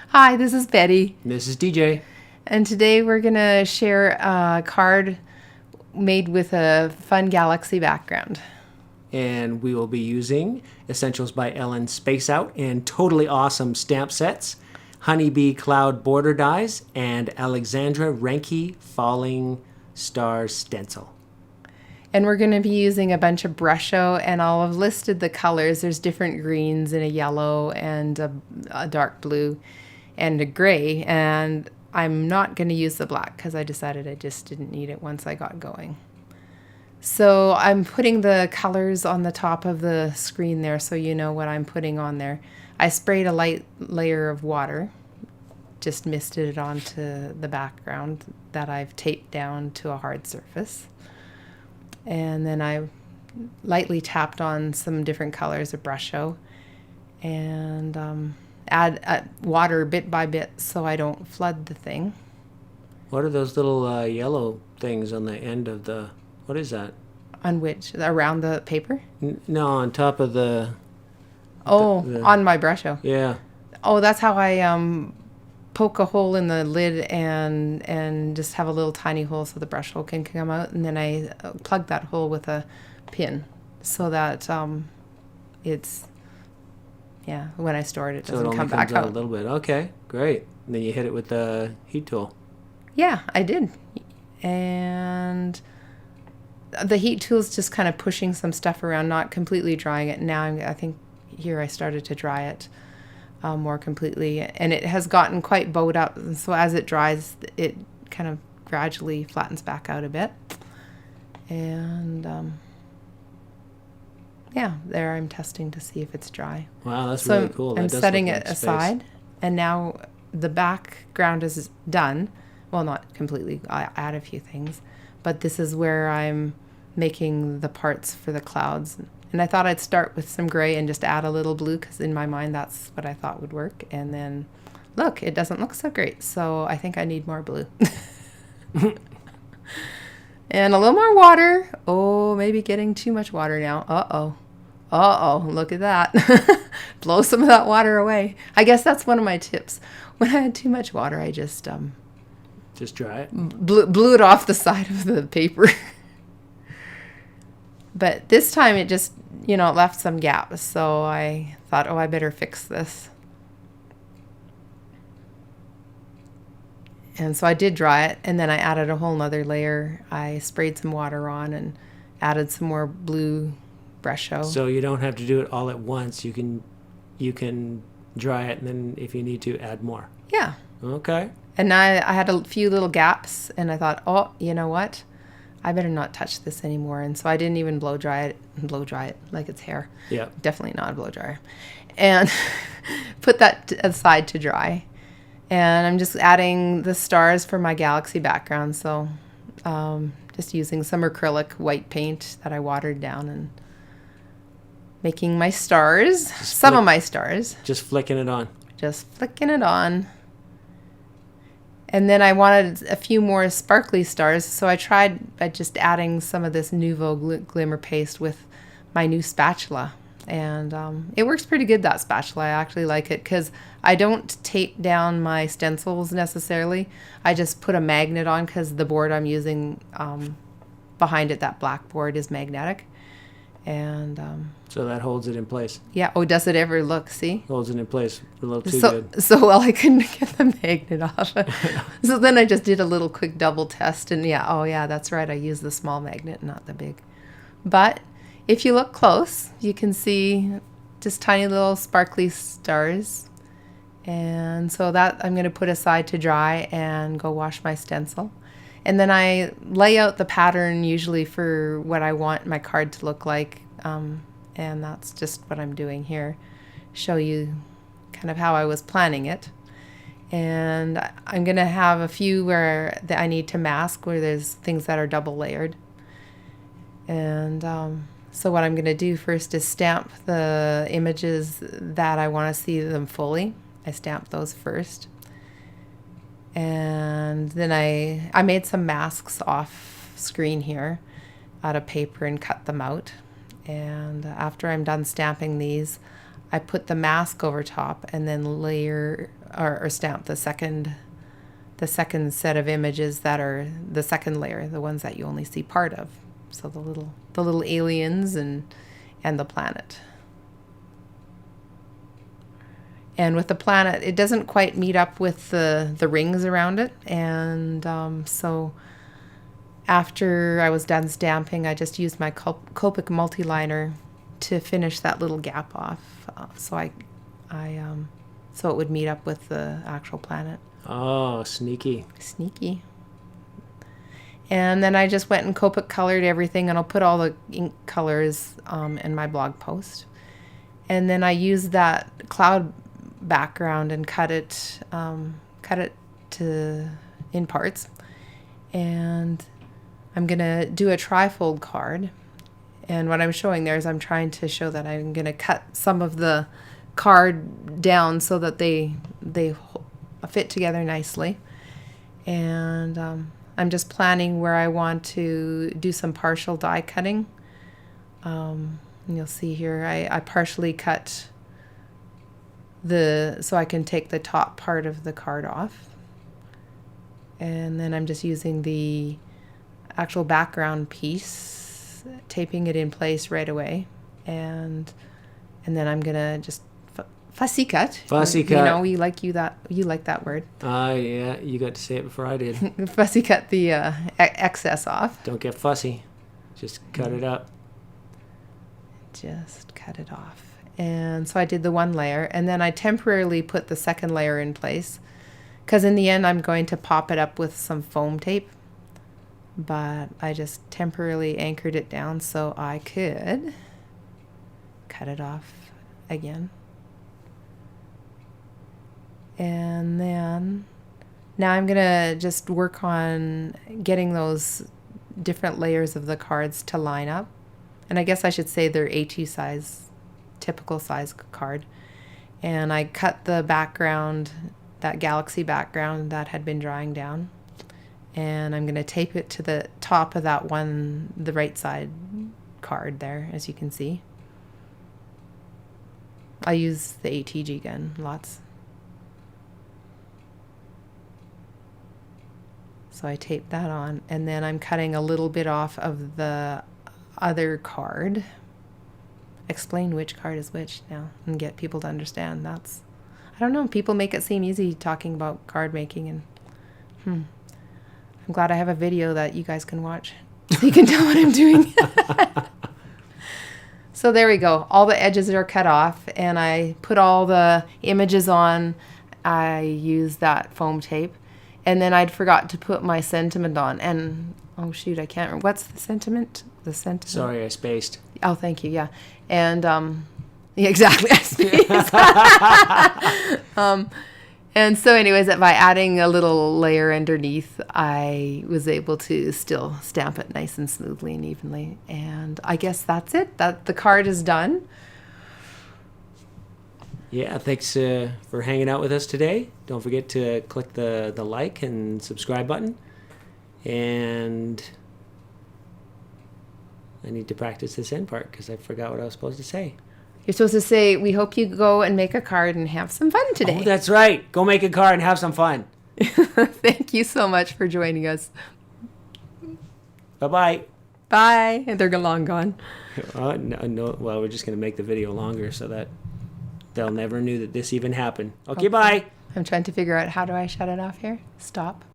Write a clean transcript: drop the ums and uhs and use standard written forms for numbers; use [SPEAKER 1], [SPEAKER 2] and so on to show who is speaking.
[SPEAKER 1] Hi, this is Betty.
[SPEAKER 2] This is DJ.
[SPEAKER 1] And today we're going to share a card made with a fun galaxy background.
[SPEAKER 2] And we will be using Essentials by Ellen Space Out and totally awesome stamp sets, Honeybee Cloud Border Dies, and Alexandra Ranke Falling Star Stencil.
[SPEAKER 1] And we're going to be using a bunch of Brusho, and I'll have listed the colors. There's different greens and a yellow and a dark blue and a gray. And I'm not going to use the black because I decided I just didn't need it once I got going. So I'm putting the colors on the top of the screen there so you know what I'm putting on there. I sprayed a light layer of water, just misted it onto the background that I've taped down to a hard surface. And then I lightly tapped on some different colors of Brusho and add water bit by bit so I don't flood the thing.
[SPEAKER 2] What are those little yellow things on the end of the... What is that?
[SPEAKER 1] On which? Around the paper?
[SPEAKER 2] No, on top of the...
[SPEAKER 1] On my Brusho.
[SPEAKER 2] Yeah.
[SPEAKER 1] Oh, that's how I poke a hole in the lid and just have a little tiny hole so the brush hole can come out, and then I plug that hole with a pin so that it's, when I store it, it doesn't come back out.
[SPEAKER 2] A little bit. Okay, great. And then you hit it with the heat tool.
[SPEAKER 1] Yeah, I did. And the heat tool is just kind of pushing some stuff around, not completely drying it. Now I think here I started to dry it more completely, and it has gotten quite bowed up, and so as it dries it kind of gradually flattens back out a bit. And there I'm testing to see if it's dry.
[SPEAKER 2] Wow, that's really cool.
[SPEAKER 1] I'm setting it aside, and now the background is done. Well, not completely, I add a few things, but this is where I'm making the parts for the clouds. And I thought I'd start with some gray and just add a little blue because in my mind that's what I thought would work. And then, look, it doesn't look so great. So I think I need more blue. And a little more water. Oh, maybe getting too much water now. Uh-oh, look at that. Blow some of that water away. I guess that's one of my tips. When I had too much water, I just
[SPEAKER 2] dry it?
[SPEAKER 1] Blew it off the side of the paper. But this time it just, it left some gaps. So I thought, I better fix this. And so I did dry it, and then I added a whole nother layer. I sprayed some water on and added some more blue Brusho.
[SPEAKER 2] So you don't have to do it all at once. You can dry it, and then if you need to, add more.
[SPEAKER 1] Yeah.
[SPEAKER 2] Okay.
[SPEAKER 1] And I had a few little gaps, and I thought, you know what? I better not touch this anymore. And so I didn't even blow dry it like it's hair.
[SPEAKER 2] Yeah.
[SPEAKER 1] Definitely not a blow dryer. And put that aside to dry. And I'm just adding the stars for my galaxy background. So just using some acrylic white paint that I watered down and making my stars, some of my stars.
[SPEAKER 2] Just flicking it on.
[SPEAKER 1] Just flicking it on. And then I wanted a few more sparkly stars, so I tried by just adding some of this Nouveau Glimmer paste with my new spatula. And it works pretty good, that spatula. I actually like it because I don't tape down my stencils necessarily. I just put a magnet on because the board I'm using behind it, that black board, is magnetic. And
[SPEAKER 2] so that holds it in place.
[SPEAKER 1] Yeah. Oh, does it ever look? See?
[SPEAKER 2] Holds it in place a little too good.
[SPEAKER 1] So well, I couldn't get the magnet off. So then I just did a little quick double test, and that's right. I used the small magnet, not the big. But if you look close, you can see just tiny little sparkly stars. And so that I'm going to put aside to dry and go wash my stencil. And then I lay out the pattern usually for what I want my card to look like. And that's just what I'm doing here. Show you kind of how I was planning it. And I'm going to have a few where I need to mask, where there's things that are double layered. And so what I'm going to do first is stamp the images that I want to see them fully. I stamp those first. And then I made some masks off screen here out of paper and cut them out. And after I'm done stamping these, I put the mask over top and then layer or stamp the second set of images that are the second layer, the ones that you only see part of. So the little aliens and the planet. And with the planet, it doesn't quite meet up with the rings around it. And so after I was done stamping, I just used my Copic multi-liner to finish that little gap off. So it would meet up with the actual planet.
[SPEAKER 2] Oh, sneaky.
[SPEAKER 1] Sneaky. And then I just went and Copic colored everything, and I'll put all the ink colors in my blog post. And then I used that cloud background and cut it in parts. And I'm gonna do a trifold card. And what I'm showing there is I'm trying to show that I'm gonna cut some of the card down so that they fit together nicely. And I'm just planning where I want to do some partial die cutting. And you'll see here I partially cut so I can take the top part of the card off. And then I'm just using the actual background piece, taping it in place right away. And then I'm gonna just fussy cut.
[SPEAKER 2] Fussy cut.
[SPEAKER 1] You know, you like that word.
[SPEAKER 2] Yeah, you got to say it before I did.
[SPEAKER 1] Fussy cut the excess off.
[SPEAKER 2] Don't get fussy. Just cut it up.
[SPEAKER 1] Just cut it off. And so I did the one layer, and then I temporarily put the second layer in place, because in the end I'm going to pop it up with some foam tape. But I just temporarily anchored it down so I could cut it off again. And then now I'm gonna just work on getting those different layers of the cards to line up. And I guess I should say they're A2 size, typical size card. And I cut the background, that galaxy background that had been drying down. And I'm gonna tape it to the top of that one, the right side card there, as you can see. I use the ATG gun lots. So I tape that on, and then I'm cutting a little bit off of the other card. Explain which card is which now and get people to understand. I don't know, people make it seem easy talking about card making, and I'm glad I have a video that you guys can watch so you can tell what I'm doing. So there we go. All the edges are cut off, and I put all the images on. I used that foam tape. And then I'd forgot to put my sentiment on. And, oh, shoot, I can't remember. What's the sentiment? The sentiment?
[SPEAKER 2] Sorry, I spaced.
[SPEAKER 1] Oh, thank you, yeah. And, yeah, exactly, I spaced. And so anyways, by adding a little layer underneath, I was able to still stamp it nice and smoothly and evenly. And I guess that's it. The card is done.
[SPEAKER 2] Yeah, thanks for hanging out with us today. Don't forget to click the like and subscribe button. And I need to practice this end part because I forgot what I was supposed to say.
[SPEAKER 1] You're supposed to say, we hope you go and make a card and have some fun today.
[SPEAKER 2] Oh, that's right. Go make a card and have some fun.
[SPEAKER 1] Thank you so much for joining us.
[SPEAKER 2] Bye-bye.
[SPEAKER 1] Bye. And they're long gone.
[SPEAKER 2] No. Well, we're just going to make the video longer so that they'll never knew that this even happened. Okay, bye.
[SPEAKER 1] I'm trying to figure out, how do I shut it off here? Stop.